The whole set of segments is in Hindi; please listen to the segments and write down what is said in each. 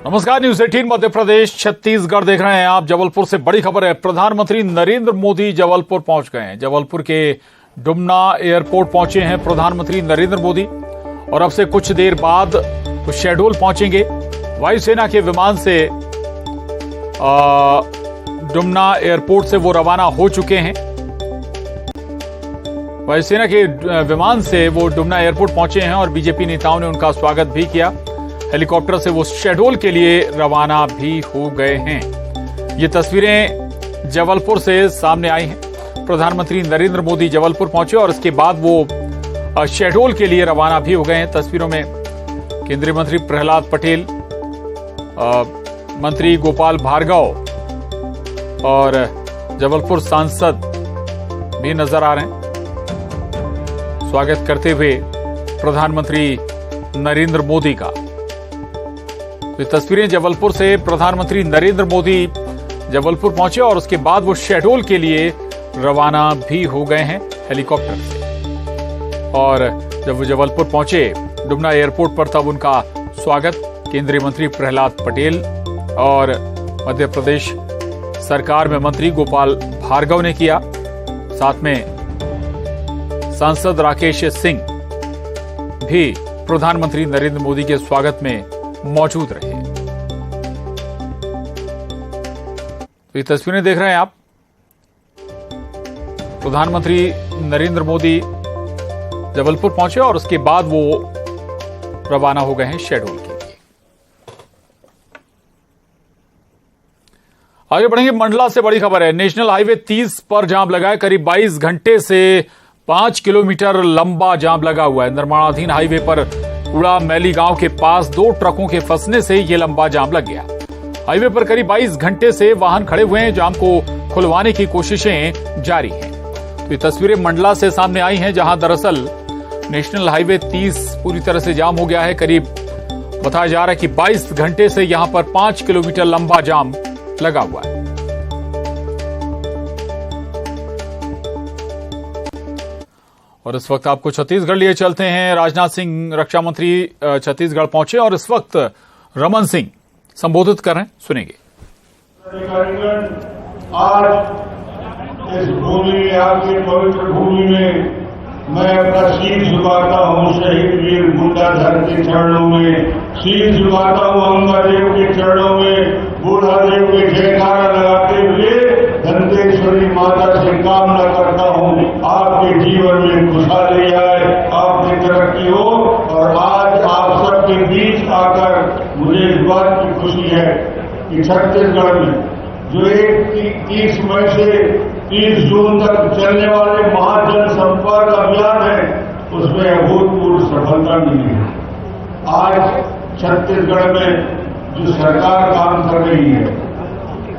नमस्कार, न्यूज 18 मध्य प्रदेश छत्तीसगढ़ देख रहे हैं आप। जबलपुर से बड़ी खबर है। प्रधानमंत्री नरेंद्र मोदी जबलपुर पहुंच गए हैं। जबलपुर के डुमना एयरपोर्ट पहुंचे हैं प्रधानमंत्री नरेंद्र मोदी और अब से कुछ देर बाद शहडोल पहुंचेंगे। वायुसेना के विमान से डुमना एयरपोर्ट से वो रवाना हो चुके हैं। वायुसेना के विमान से वो डुमना एयरपोर्ट पहुंचे हैं और बीजेपी नेताओं ने उनका स्वागत भी किया। हेलीकॉप्टर से वो शहडोल के लिए रवाना भी हो गए हैं। ये तस्वीरें जबलपुर से सामने आई हैं। प्रधानमंत्री नरेंद्र मोदी जबलपुर पहुंचे और इसके बाद वो शहडोल के लिए रवाना भी हो गए हैं। तस्वीरों में केंद्रीय मंत्री प्रहलाद पटेल, मंत्री गोपाल भार्गव और जबलपुर सांसद भी नजर आ रहे हैं स्वागत करते हुए प्रधानमंत्री नरेंद्र मोदी का। ये तस्वीरें जबलपुर से प्रधानमंत्री नरेंद्र मोदी जबलपुर पहुंचे और उसके बाद वो शहडोल के लिए रवाना भी हो गए हैं हेलीकॉप्टर से। और जब वो जबलपुर पहुंचे डुमना एयरपोर्ट पर, तब उनका स्वागत केंद्रीय मंत्री प्रहलाद पटेल और मध्य प्रदेश सरकार में मंत्री गोपाल भार्गव ने किया। साथ में सांसद राकेश सिंह भी प्रधानमंत्री नरेंद्र मोदी के स्वागत में मौजूद रहे। तो ये तस्वीरें देख रहे हैं आप। प्रधानमंत्री नरेंद्र मोदी जबलपुर पहुंचे और उसके बाद वो रवाना हो गए हैं शहडोल के लिए। आगे बढ़ेंगे। मंडला से बड़ी खबर है। नेशनल हाईवे 30 पर जाम लगा है। करीब 22 घंटे से 5 किलोमीटर लंबा जाम लगा हुआ है। निर्माणाधीन हाईवे पर उड़ा मैली गांव के पास 2 ट्रकों के फंसने से यह लंबा जाम लग गया। हाईवे पर करीब 22 घंटे से वाहन खड़े हुए हैं। जाम को खुलवाने की कोशिशें जारी हैं। तो ये तस्वीरें मंडला से सामने आई हैं, जहां दरअसल नेशनल हाईवे 30 पूरी तरह से जाम हो गया है। करीब बताया जा रहा है कि 22 घंटे से यहां पर 5 किलोमीटर लंबा जाम लगा हुआ है। और इस वक्त आपको छत्तीसगढ़ लिए चलते हैं। राजनाथ सिंह रक्षा मंत्री छत्तीसगढ़ पहुंचे और इस वक्त रमन सिंह संबोधित कर रहे हैं, सुनेंगे। आज इस भूमि में, आपकी पवित्र भूमि में मैं अपना शीश झुकाता हूँ शहीद वीर मुंडाधर के चरणों में, शीश झुकाता हूँ अंबादेव के चरणों में, बूढ़ादेव के जयकारा लगाते हुए धनतेश्वरी माता से कामना करता हूँ आपके जीवन में खुशहाली आए, आपकी तरक्की हो। और आज आप सबके बीच आकर मुझे इस बात की खुशी है कि छत्तीसगढ़ में जो 30 मई से 30 जून तक चलने वाले महाजन संपर्क अभियान है, उसमें अभूतपूर्व सफलता मिली है। आज छत्तीसगढ़ में जो सरकार काम कर रही है,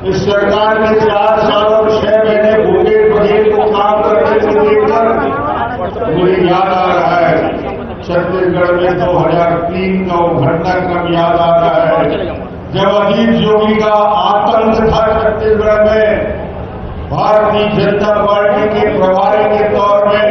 इस सरकार ने 4 साल और 6 महीने भूपेश बघेल को काम करने को देखकर मुझे याद आ रहा है छत्तीसगढ़ में 2003 का वो घटनाक्रम याद आ रहा है, जब अजीत जोगी का आतंक था छत्तीसगढ़ में। भारतीय जनता पार्टी के प्रभारी के तौर में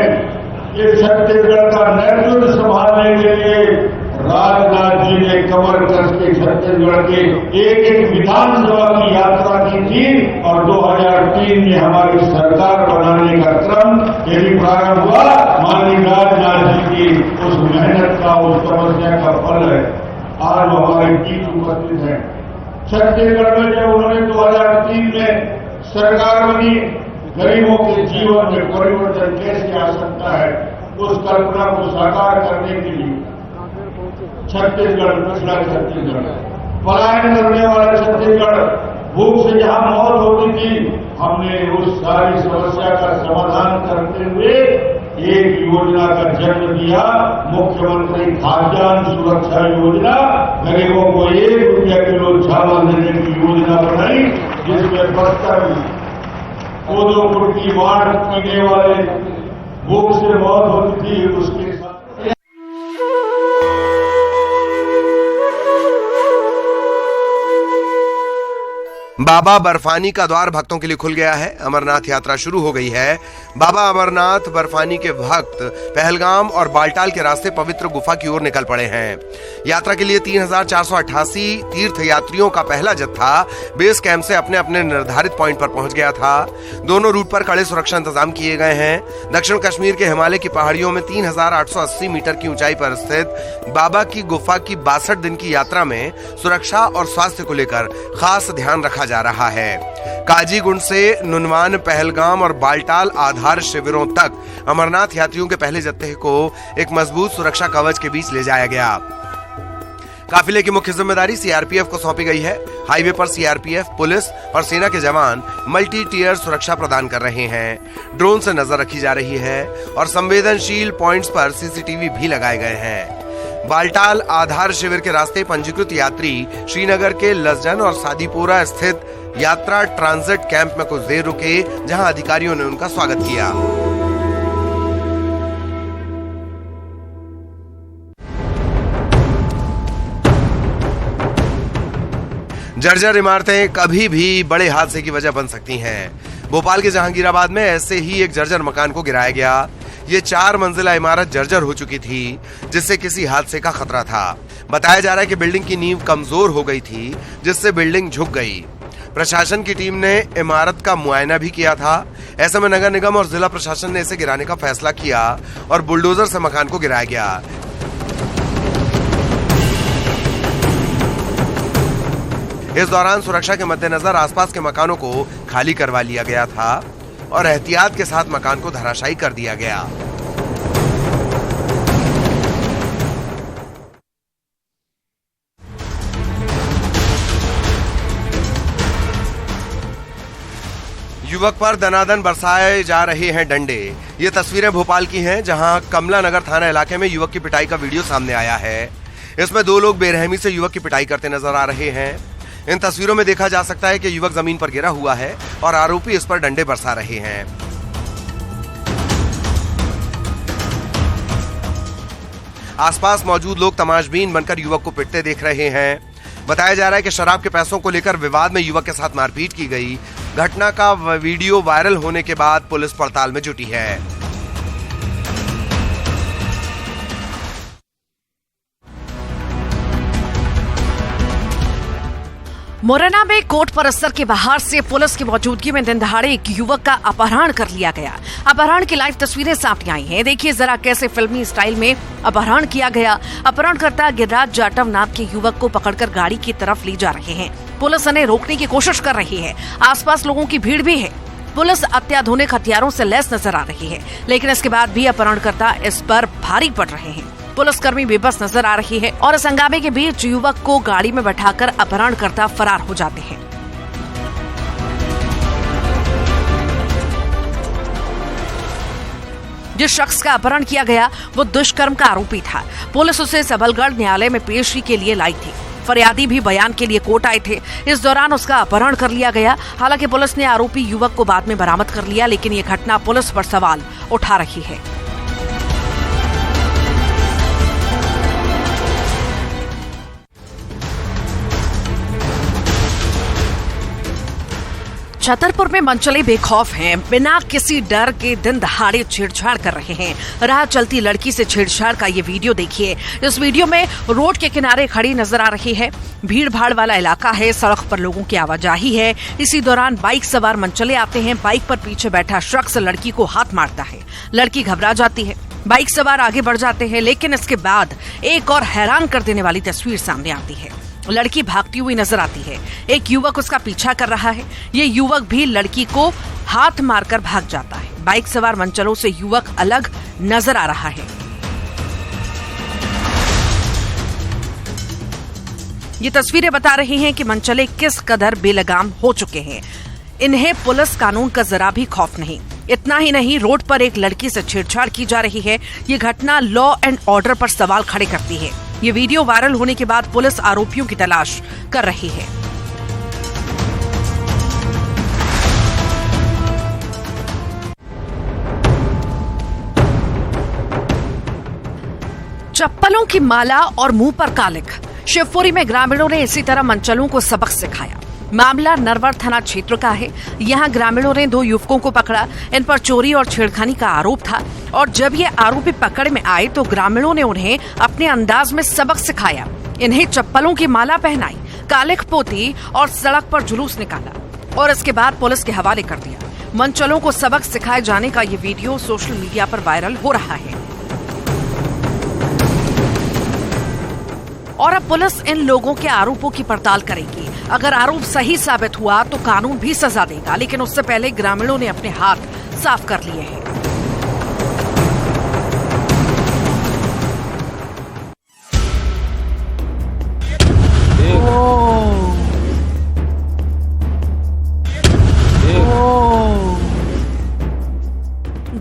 ये छत्तीसगढ़ का नेतृत्व संभालने के लिए राजनाथ जी ने कमर कस के छत्तीसगढ़ के एक विधानसभा की यात्रा की थी और 2003 में हमारी सरकार बनाने का क्रम यदि प्रारंभ हुआ, माननीय राजनाथ जी की उस मेहनत का, उस तपस्या का फल है। आज वो हमारे बीच उपस्थित हैं। छत्तीसगढ़ में जब उन्होंने 2003 में सरकार बनी, गरीबों के जीवन में परिवर्तन कैसे आ सकता है, उस कल्पना को साकार करने के लिए छत्तीसगढ़, पिछड़ा छत्तीसगढ़, पलायन करने वाला छत्तीसगढ़, भूख से जहां मौत होती थी, हमने उस सारी समस्या का समाधान करते हुए एक योजना का जन्म दिया, मुख्यमंत्री खाद्यान्न सुरक्षा योजना। गरीबों को 1 रुपया किलो चावल देने की योजना बनाई, जिसमें बस्तर में कोदो कुटकी वाड़ पीने वाले भूख से मौत होती थी, उसके साथ बाबा बर्फानी का द्वार भक्तों के लिए खुल गया है। अमरनाथ यात्रा शुरू हो गई है। बाबा अमरनाथ बर्फानी के भक्त पहलगाम और बालटाल के रास्ते पवित्र गुफा की ओर निकल पड़े हैं। यात्रा के लिए 3488 तीर्थ यात्रियों का पहला जत्था बेस कैंप से अपने अपने निर्धारित पॉइंट पर पहुंच गया था। दोनों रूट पर कड़े सुरक्षा इंतजाम किए गए हैं। दक्षिण कश्मीर के हिमालय की पहाड़ियों में 3880 मीटर की ऊंचाई पर स्थित बाबा की गुफा की 62 दिन की यात्रा में सुरक्षा और स्वास्थ्य को लेकर खास ध्यान रखा जा रहा है। काजीगुंड से नुनवान, पहलगाम और बालटाल आधार शिविरों तक अमरनाथ यात्रियों के पहले जत्थे को एक मजबूत सुरक्षा कवच के बीच ले जाया गया। काफिले की मुख्य जिम्मेदारी सीआरपीएफ को सौंपी गई है। हाईवे पर सीआरपीएफ, पुलिस और सेना के जवान मल्टी टियर सुरक्षा प्रदान कर रहे हैं। ड्रोन से नजर रखी जा रही है और संवेदनशील पॉइंट्स पर सीसीटीवी भी लगाए गए हैं। बालटाल आधार शिविर के रास्ते पंजीकृत यात्री श्रीनगर के लसजन और सादीपुरा स्थित यात्रा ट्रांजिट कैंप में कुछ देर रुके, जहां अधिकारियों ने उनका स्वागत किया। जर्जर इमारतें कभी भी बड़े हादसे की वजह बन सकती हैं। भोपाल के जहांगीराबाद में ऐसे ही एक जर्जर मकान को गिराया गया। ये 4 मंजिला इमारत जर्जर हो चुकी थी, जिससे किसी हादसे का खतरा था। बताया जा रहा है कि बिल्डिंग की नींव कमजोर हो गई थी, जिससे बिल्डिंग झुक गई। प्रशासन की टीम ने इमारत का मुआयना भी किया था। ऐसे में नगर निगम और जिला प्रशासन ने इसे गिराने का फैसला किया और बुलडोजर से मकान को गिराया गया। इस दौरान सुरक्षा के मद्देनजर आसपास के मकानों को खाली करवा लिया गया था और एहतियात के साथ मकान को धराशायी कर दिया गया। युवक पर दनादन बरसाए जा रहे हैं डंडे। ये तस्वीरें भोपाल की हैं, जहां कमला नगर थाना इलाके में युवक की पिटाई का वीडियो सामने आया है। इसमें 2 लोग बेरहमी से युवक की पिटाई करते नजर आ रहे हैं। इन तस्वीरों में देखा जा सकता है कि युवक जमीन पर गिरा हुआ है और आरोपी इस पर डंडे बरसा रहे हैं। आसपास मौजूद लोग तमाशबीन बनकर युवक को पिटते देख रहे हैं। बताया जा रहा है कि शराब के पैसों को लेकर विवाद में युवक के साथ मारपीट की गई। घटना का वीडियो वायरल होने के बाद पुलिस पड़ताल में जुटी है। मुरैना में कोर्ट परिसर के बाहर से पुलिस की मौजूदगी में दिन दहाड़े एक युवक का अपहरण कर लिया गया। अपहरण की लाइव तस्वीरें सामने आई हैं। देखिए जरा कैसे फिल्मी स्टाइल में अपहरण किया गया। अपहरणकर्ता गिरिराज जाटव नाम के युवक को पकड़कर गाड़ी की तरफ ले जा रहे हैं। पुलिस उन्हें रोकने की कोशिश कर रही है। आसपास लोगों की भीड़ भी है। पुलिस अत्याधुनिक हथियारों से लैस नजर आ रही है, लेकिन इसके बाद भी अपहरणकर्ता इस पर भारी पड़ रहे हैं। पुलिसकर्मी बेबस नजर आ रही है और इस हंगामे के बीच युवक को गाड़ी में बैठाकर अपहरणकर्ता फरार हो जाते हैं। जिस शख्स का अपहरण किया गया वो दुष्कर्म का आरोपी था। पुलिस उसे सबलगढ़ न्यायालय में पेशी के लिए लाई थी। फरियादी भी बयान के लिए कोर्ट आए थे। इस दौरान उसका अपहरण कर लिया गया। हालांकि पुलिस ने आरोपी युवक को बाद में बरामद कर लिया, लेकिन ये घटना पुलिस पर सवाल उठा रही है। छतरपुर में मनचले बेखौफ हैं। बिना किसी डर के दिन दहाड़े छेड़छाड़ कर रहे हैं। राह चलती लड़की से छेड़छाड़ का ये वीडियो देखिए। इस वीडियो में रोड के किनारे खड़ी नजर आ रही है। भीड़ भाड़ वाला इलाका है, सड़क पर लोगों की आवाजाही है। इसी दौरान बाइक सवार मनचले आते हैं। बाइक पर पीछे बैठा शख्स लड़की को हाथ मारता है। लड़की घबरा जाती है। बाइक सवार आगे बढ़ जाते हैं, लेकिन इसके बाद एक और हैरान कर देने वाली तस्वीर सामने आती है। लड़की भागती हुई नजर आती है। एक युवक उसका पीछा कर रहा है। ये युवक भी लड़की को हाथ मारकर भाग जाता है। बाइक सवार मनचलों से युवक अलग नजर आ रहा है। ये तस्वीरें बता रही हैं कि मनचले किस कदर बेलगाम हो चुके हैं। इन्हें पुलिस कानून का जरा भी खौफ नहीं। इतना ही नहीं, रोड पर एक लड़की से छेड़छाड़ की जा रही है। ये घटना लॉ एंड ऑर्डर पर सवाल खड़े करती है। ये वीडियो वायरल होने के बाद पुलिस आरोपियों की तलाश कर रही है। चप्पलों की माला और मुंह पर कालिक। शिवपुरी में ग्रामीणों ने इसी तरह मनचलों को सबक सिखाया। मामला नरवर थाना क्षेत्र का है। यहाँ ग्रामीणों ने 2 युवकों को पकड़ा। इन पर चोरी और छेड़खानी का आरोप था और जब ये आरोपी पकड़ में आए तो ग्रामीणों ने उन्हें अपने अंदाज में सबक सिखाया। इन्हें चप्पलों की माला पहनाई, कालिख पोती और सड़क पर जुलूस निकाला और इसके बाद पुलिस के हवाले कर दिया। मनचलों को सबक सिखाए जाने का ये वीडियो सोशल मीडिया पर वायरल हो रहा है और अब पुलिस इन लोगों के आरोपों की पड़ताल करेगी। अगर आरोप सही साबित हुआ तो कानून भी सजा देगा, लेकिन उससे पहले ग्रामीणों ने अपने हाथ साफ कर लिए हैं।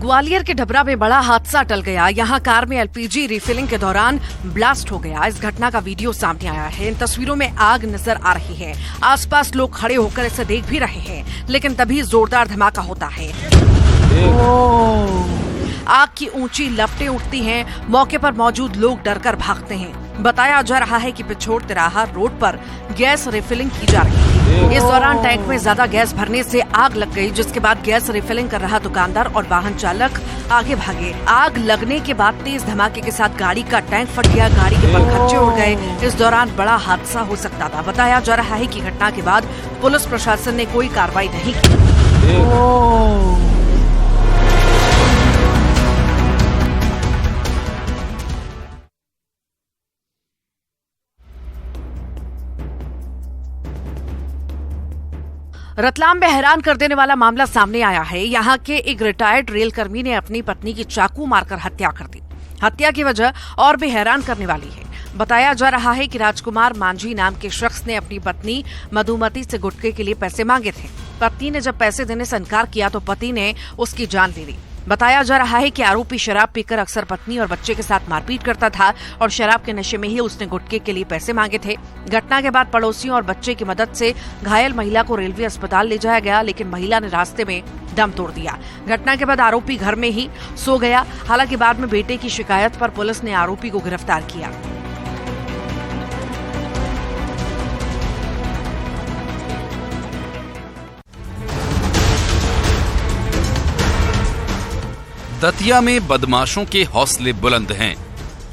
ग्वालियर के ढबरा में बड़ा हादसा टल गया। यहाँ कार में एलपीजी रिफिलिंग के दौरान ब्लास्ट हो गया। इस घटना का वीडियो सामने आया है। इन तस्वीरों में आग नजर आ रही है। आसपास लोग खड़े होकर इसे देख भी रहे हैं, लेकिन तभी जोरदार धमाका होता है। आग की ऊंची लपटें उठती हैं। मौके पर मौजूद लोग डरकर भागते हैं। बताया जा रहा है कि पिछोड़ तिराहा रोड पर गैस रिफिलिंग की जा रही थी। इस दौरान टैंक में ज्यादा गैस भरने से आग लग गई, जिसके बाद गैस रिफिलिंग कर रहा दुकानदार और वाहन चालक आगे भागे। आग लगने के बाद तेज धमाके के साथ गाड़ी का टैंक फट गया। गाड़ी के पंखच्चे उड़ गए। इस दौरान बड़ा हादसा हो सकता था। बताया जा रहा है कि घटना के बाद पुलिस प्रशासन ने कोई कार्रवाई नहीं की। रतलाम में हैरान कर देने वाला मामला सामने आया है। यहाँ के एक रिटायर्ड रेल कर्मी ने अपनी पत्नी की चाकू मारकर हत्या कर दी। हत्या की वजह और भी हैरान करने वाली है। बताया जा रहा है कि राजकुमार मांझी नाम के शख्स ने अपनी पत्नी मधुमती से गुटखे के लिए पैसे मांगे थे। पत्नी ने जब पैसे देने से इनकार किया तो पति ने उसकी जान ले ली। बताया जा रहा है कि आरोपी शराब पीकर अक्सर पत्नी और बच्चे के साथ मारपीट करता था और शराब के नशे में ही उसने गुटखे के लिए पैसे मांगे थे। घटना के बाद पड़ोसियों और बच्चे की मदद से घायल महिला को रेलवे अस्पताल ले जाया गया, लेकिन महिला ने रास्ते में दम तोड़ दिया। घटना के बाद आरोपी घर में ही सो गया। हालांकि बाद में बेटे की शिकायत पर पुलिस ने आरोपी को गिरफ्तार किया। दतिया में बदमाशों के हौसले बुलंद हैं।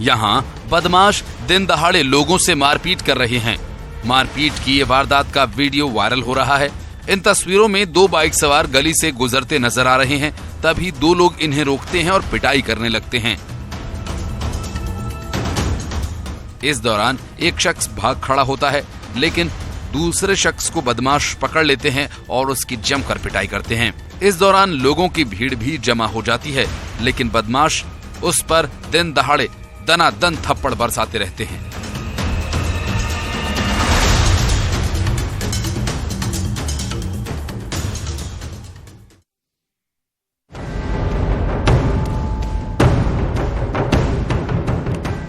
यहाँ बदमाश दिन दहाड़े लोगों से मारपीट कर रहे हैं। मारपीट की ये वारदात का वीडियो वायरल हो रहा है। इन तस्वीरों में 2 बाइक सवार गली से गुजरते नजर आ रहे हैं। तभी 2 लोग इन्हें रोकते हैं और पिटाई करने लगते हैं। इस दौरान एक शख्स भाग खड़ा होता है, लेकिन दूसरे शख्स को बदमाश पकड़ लेते हैं और उसकी जमकर पिटाई करते हैं। इस दौरान लोगों की भीड़ भी जमा हो जाती है, लेकिन बदमाश उस पर दिन दहाड़े दनादन थप्पड़ बरसाते रहते हैं।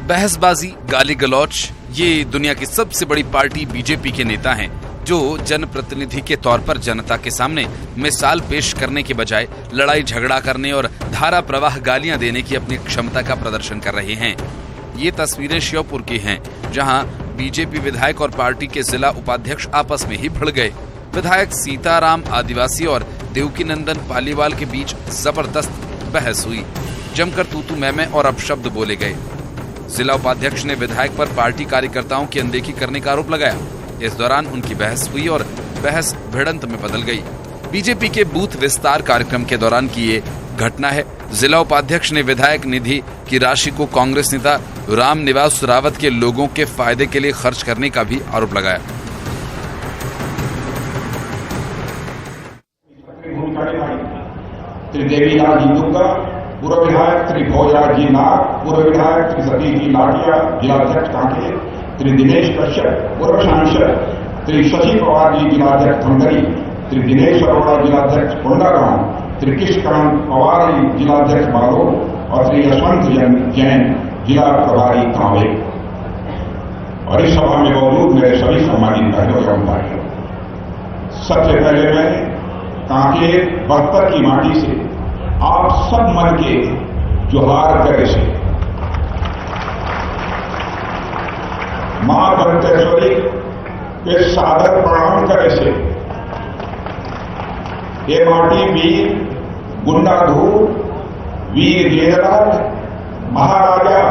बहसबाजी, गाली गलौच, ये दुनिया की सबसे बड़ी पार्टी बीजेपी के नेता हैं, जो जनप्रतिनिधि के तौर पर जनता के सामने मिसाल पेश करने के बजाय लड़ाई झगड़ा करने और धारा प्रवाह गालियां देने की अपनी क्षमता का प्रदर्शन कर रहे हैं। ये तस्वीरें श्योपुर की हैं, जहां बीजेपी विधायक और पार्टी के जिला उपाध्यक्ष आपस में ही भिड़ गए। विधायक सीताराम आदिवासी और देवकीनंदन पालीवाल के बीच जबरदस्त बहस हुई। जमकर तूतू मैमे और अपशब्द बोले गए। जिला उपाध्यक्ष ने विधायक पर पार्टी कार्यकर्ताओं की अनदेखी करने का आरोप लगाया। इस दौरान उनकी बहस हुई और बहस भिड़ंत में बदल गई। बीजेपी के बूथ विस्तार कार्यक्रम के दौरान की ये घटना है। जिला उपाध्यक्ष ने विधायक निधि की राशि को कांग्रेस नेता रामनिवास रावत के लोगों के फायदे के लिए खर्च करने का भी आरोप लगाया। देवीलाल जी दुग्गा, पूर्व विधायक श्री भोजराज जी नाग, पूर्व विधायक श्री सतीश जी लाठिया, जिलाध्यक्ष कांकेर, श्री दिनेश कश्यप, पूर्व सांसद श्री शशि पवार जी, जिलाध्यक्ष धमतरी, श्री दिनेश अरोड़ा, जिलाध्यक्ष कोंडागांव, श्री कृष्णकांत पवार जी, जिलाध्यक्ष बालोद और श्री यशवंत जैन, जिला प्रभारी कांवड़े। और इस सभा में मौजूद मेरे सभी सम्मानित भाइयों एवं भाइयों, सबसे पहले मैं कांकेर बख्तर की माटी से आप सब मन के जोहार करे से मां बंतेश्वरी वे सादर प्रणाम करे से ये माटी वीर गुंडाधूर वीर जयराज महाराजा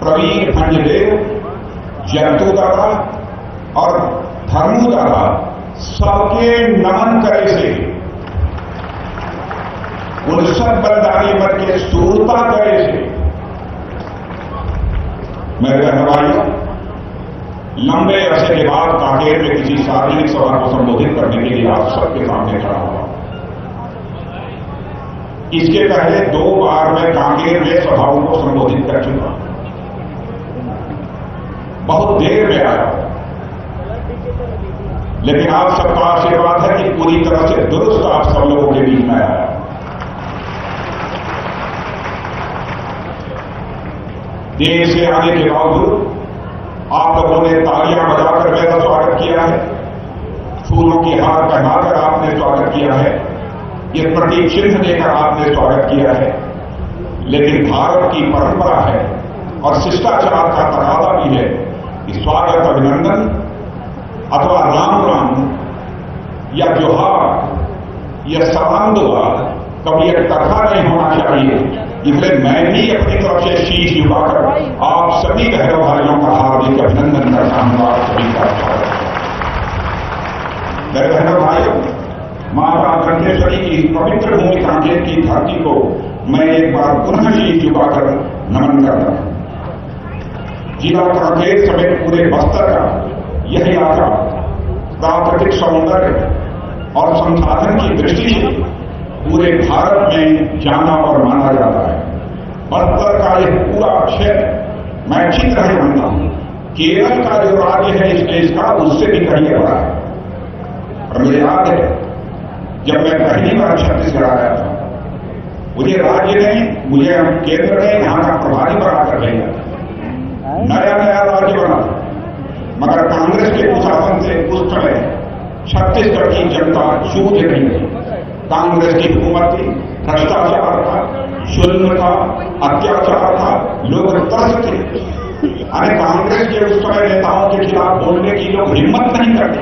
प्रवीर भंजदेव जंतु दादा और धर्मू दादा सबके नमन करे से उन सब बलिदानी मत के सूरता करे से मेरे बहन भाइयों, लंबे अरसे के बाद कांकेर में किसी सार्वजनिक सभा को संबोधित करने के लिए आप सबके सामने खड़ा हुआ। इसके पहले 2 बार मैं कांकेर में सभाओं को संबोधित कर चुका, बहुत देर में आया, लेकिन आप सबका आशीर्वाद है कि पूरी तरह से दुरुस्त आप सब लोगों के बीच में आया। देर से आने के बावजूद आप लोगों ने तालियां बजाकर मेरा स्वागत किया है, फूलों की हार पहनाकर आपने स्वागत किया है, ये प्रतीक चिन्ह देकर आपने स्वागत किया है। लेकिन भारत की परंपरा है और शिष्टाचार का तकाजा भी है कि स्वागत अभिनंदन अथवा राम राम या जोहार या सलाम दुआ कभी एक तरफा नहीं होना चाहिए। इसलिए मैं भी अपनी तरफ से शीश झुकाकर आप सभी बहनों भाइयों का हार्दिक अभिनंदन करता हूं। आप सभी का स्वागत है। मेरे बहनों भाइयों, माता दंतेश्वरी की पवित्र भूमि कांकेर की धरती को मैं एक बार पुनः शीश झुकाकर नमन करता हूं। जिला कांकेर समेत पूरे बस्तर का यह इलाका प्राकृतिक सौंदर्य और संसाधन की दृष्टि से पूरे भारत में जाना और माना जाता है। बस्तर का यह पूरा क्षेत्र मैं अच्छी तरह जानता हूं। केरल का जो राज्य है इस देश का, उससे भी कहीं बड़ा है। और मुझे याद है जब मैं पहली बार छत्तीसगढ़ आया था, मुझे राज्य ने, मुझे केंद्र ने यहां का प्रभारी बनाकर भेजा। नया नया राज्य बना, मगर कांग्रेस के कुशासन से उस समय छत्तीसगढ़ की जनता जूझ रही थी। कांग्रेस की हुकूमत थी, भ्रष्टाचार था, जुल्म था, अत्याचार था, लोग त्रस्त थे। अरे कांग्रेस के उस समय नेताओं के खिलाफ बोलने की लोग हिम्मत नहीं करते,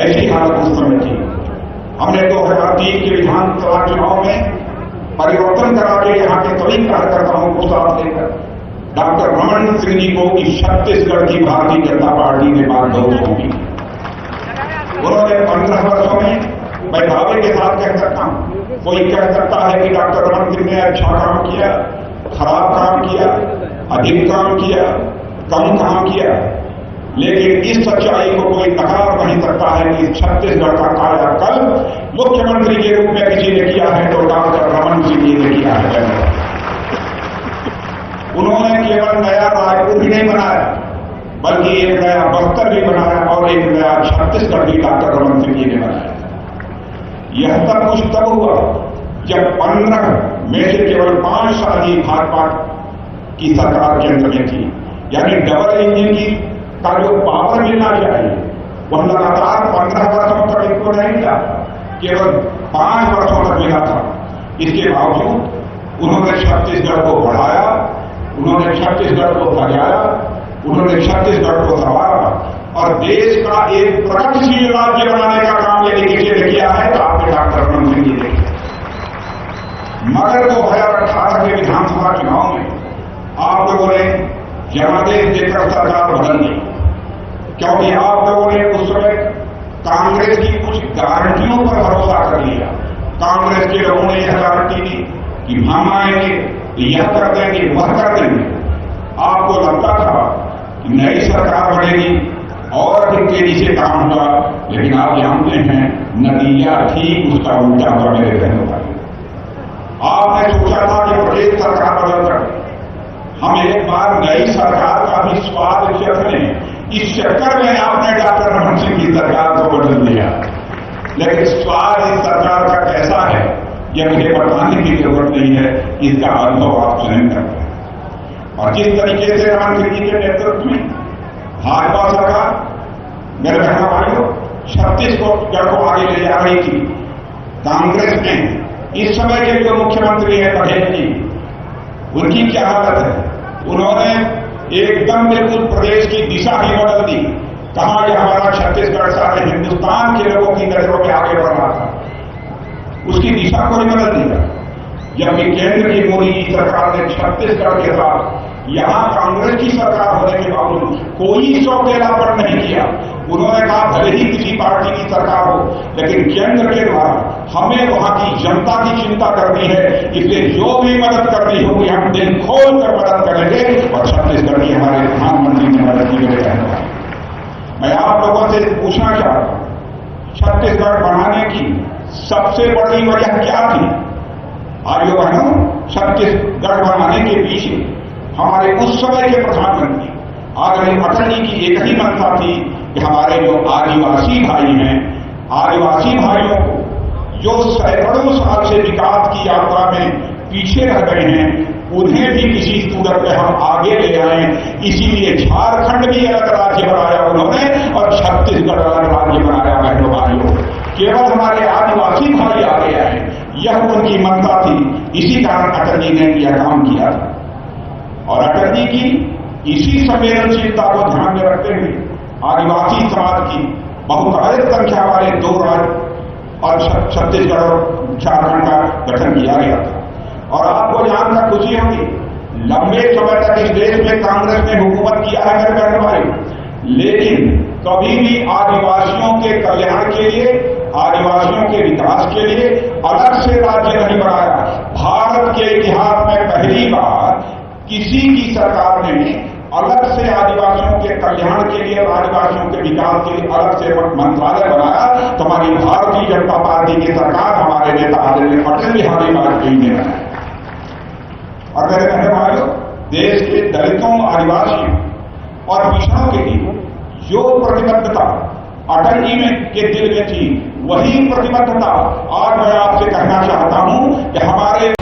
ऐसी हालत उस समय थी। हमने 2003 के विधानसभा चुनाव में परिवर्तन करा के यहाँ के सभी कार्यकर्ताओं को साथ देकर डॉक्टर रमन सिंह जी को इस छत्तीसगढ़ की भारतीय जनता पार्टी ने बागडोर सौंपी। उन्होंने 15 वर्षों में, मैं दावे के साथ कह सकता हूं, कोई कह सकता है कि डॉक्टर रमन सिंह ने अच्छा काम किया, खराब काम किया, अधिक काम किया, कम काम किया, लेकिन इस सच्चाई को कोई नकार नहीं सकता है कि छत्तीसगढ़ का कायाकल्प मुख्यमंत्री के रूप में किसी ने किया है तो डॉक्टर रमन सिंह जी ने किया है। उन्होंने केवल नया रायपुर ही नहीं बनाया, बल्कि एक नया बस्तर भी बनाया और एक नया छत्तीसगढ़ भी डॉक्टर रमन सिंह जी ने बनाया। यह सब कुछ तब हुआ जब 15 में से केवल 5 साल ही भाजपा की सरकार केंद्र में थी। यानी डबल इंजन की का जो पावर मिलना चाहिए वह लगातार 15 वर्षों तक इनको नहीं मिला, केवल 5 वर्षों तक मिला था। इसके बावजूद उन्होंने छत्तीसगढ़ को बढ़ाया, उन्होंने छत्तीसगढ़ को सजाया, उन्होंने छत्तीसगढ़ को संवारा और देश का एक प्रगतिशील राज्य बनाने का काम यदि किसी ने किया है तो आपने डॉक्टर रमन सिंह जी ने किया। मगर 2018 के विधानसभा चुनाव में आप लोगों ने जनादेश देकर सरकार बदल दी, क्योंकि आप लोगों ने उस समय कांग्रेस की कुछ गारंटियों पर भरोसा कर लिया। कांग्रेस के लोगों ने यह गारंटी दी कि हम आएंगे, यह कर देंगे, वह कर देंगे। आपको लगता था कि नई सरकार बनेगी और अधिक तेजी से काम हुआ, लेकिन आप जानते हैं नतीजा ठीक उसका उल्टा हुआ। मेरे बहनों भाई, आपने सोचा था कि प्रदेश सरकार बदल कर हम एक बार नई सरकार का भी स्वाद चख लें, इस चक्कर में आपने डॉक्टर रमन सिंह की सरकार को बदल दिया। लेकिन स्वाद इस सरकार का कैसा है यह मुझे बताने की जरूरत नहीं है, इसका अनुभव आप स्वयं करते हैं। और जिस तरीके से रमन सिंह जी के नेतृत्व में भाजपा सरकार, मेरे बहनों भाइयों, छत्तीसगढ़ को आगे ले जा रही थी, कांग्रेस ने इस समय के जो मुख्यमंत्री है पटेल जी, उनकी क्या हालत है? उन्होंने एकदम बिल्कुल प्रदेश की दिशा ही बदल दी। कहां यह हमारा छत्तीसगढ़ सारे हिंदुस्तान के लोगों की नजरों में आगे बढ़ रहा था, उसकी दिशा को नहीं बदल दिया। जबकि केंद्र की मोदी की सरकार ने छत्तीसगढ़ के साथ यहां कांग्रेस की सरकार होने के बावजूद कोई सौतेलापन नहीं किया। उन्होंने कहा भले ही किसी पार्टी की सरकार हो, लेकिन केंद्र के द्वारा हमें वहां की जनता की चिंता करनी है, इसलिए जो भी मदद करनी होगी हम दिल खोल कर मदद करेंगे। और छत्तीसगढ़ की हमारे प्रधानमंत्री ने मदद की वजह। मैं आप लोगों से पूछना चाहता हूं, छत्तीसगढ़ बनाने की सबसे बड़ी वजह क्या थी? आइयो बहनों, छत्तीसगढ़ बनाने के पीछे हमारे उस समय के प्रधानमंत्री आदरणीय अटल जी की एक ही मंशा थी कि हमारे जो आदिवासी भाई हैं, आदिवासी भाइयों को जो सैकड़ों साल से विकास की यात्रा में पीछे रह गए हैं, उन्हें भी किसी सूरत में हम आगे ले आए। इसीलिए झारखंड भी अलग राज्य बनाया उन्होंने और छत्तीसगढ़ अलग राज्य बनाया। बहनों भाइयों, केवल हमारे आदिवासी भाई आगे आए, यह उनकी मंशा थी। इसी कारण अटल जी ने यह काम किया था। और अटल जी की इसी संवेदनशीलता को ध्यान में रखते हुए आदिवासी समाज की बहुतायत संख्या वाले 2 राज्य और छत्तीसगढ़ और झारखंड का गठन किया गया था। और आपको जानकर खुशी होगी, लंबे समय तक इस देश में कांग्रेस ने हुकूमत किया है मेरे बहन भाई, लेकिन कभी भी आदिवासियों के कल्याण के लिए, आदिवासियों के विकास के लिए अलग से राज्य नहीं बनाया। भारत के इतिहास में पहली बार किसी की सरकार ने अलग से आदिवासियों के कल्याण के लिए, आदिवासियों के विकास के लिए अलग से मंत्रालय बनाया। तो हमारी भारतीय जनता पार्टी की सरकार, हमारे नेता आदरणीय अटल बिहारी वाजपेयी ने बनाया। और मेरे बहन भाइयों, देश के दलितों, आदिवासियों और पिछड़ों के लिए जो प्रतिबद्धता अटल जी के दिल में थी, वही प्रतिबद्धता आज मैं आपसे कहना चाहता हूं कि हमारे